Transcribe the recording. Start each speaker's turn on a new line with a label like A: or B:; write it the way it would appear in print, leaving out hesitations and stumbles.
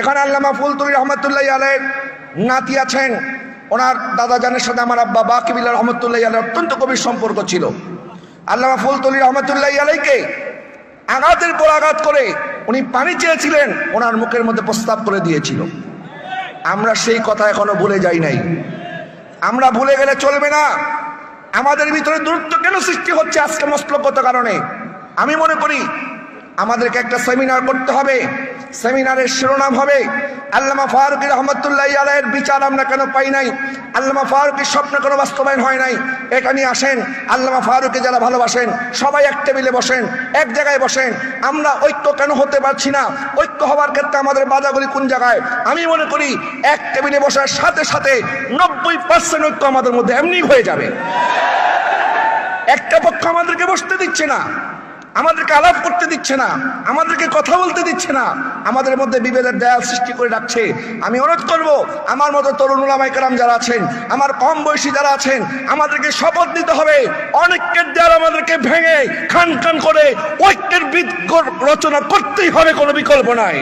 A: এখানে আল্লামা ফুলতুলি রহমতুল্লাহ আলাইহির নাতি আছেন। ওনার দাদা জানের সাথে আমার আব্বা বাকিবিল্লাহ রহমতুল্লাহ আলাইহির অত্যন্ত গভীর সম্পর্ক ছিল। আল্লামা ফুলতুলি রহমতুল্লাহ আলাইহিকে আঘাতের পর আঘাত করে উনি পানি চেয়েছিলেন, ওনার মুখের মধ্যে প্রস্তাব করে দিয়েছিল। আমরা সেই কথা এখনো ভুলে যাই নাই। আমরা ভুলে গেলে চলবে না। আমাদের ভিতরে দূরত্ব কেন সৃষ্টি হচ্ছে আজকে মস্তলগত কারণে? আমি মনে করি আমাদেরকে একটা সেমিনার করতে হবে। সেমিনারের শিরোনাম হবে আল্লামা ফারুকী রহমতুল্লাহ আলাইহির বিচার আমরা কেন পাই নাই, আল্লামা ফারুকীর স্বপ্ন কেন বাস্তবায়ন হয় নাই। এটা নিয়ে আসেন। আল্লামা ফারুকী যারা ভালোবাসেন সবাই এক টেবিলে বসেন, এক জায়গায় বসেন। আমরা ঐক্য কেন হতে পারছি না? ঐক্য হওয়ার ক্ষেত্রে আমাদের বাধাগুলি কোন জায়গায়? আমি মনে করি এক টেবিলে বসার সাথে সাথে 90% ঐক্য আমাদের মধ্যে এমনি হয়ে যাবে। একটা পক্ষ আমাদেরকে বসতে দিচ্ছে না, আমাদেরকে আলাপ করতে দিচ্ছে না, আমাদেরকে কথা বলতে দিচ্ছে না, আমাদের মধ্যে বিভেদের দেয়াল সৃষ্টি করে রাখছে। আমি অনুরোধ করব, আমার মতো তরুণ উলামায়ে কেরাম যারা আছেন, আমার কম বয়সী যারা আছেন, আমাদেরকে শপথ নিতে হবে অনেকের দেয়াল আমাদেরকে ভেঙে খান খান করে ঐক্যের বীজ রচনা করতেই হবে, কোনো বিকল্প নাই।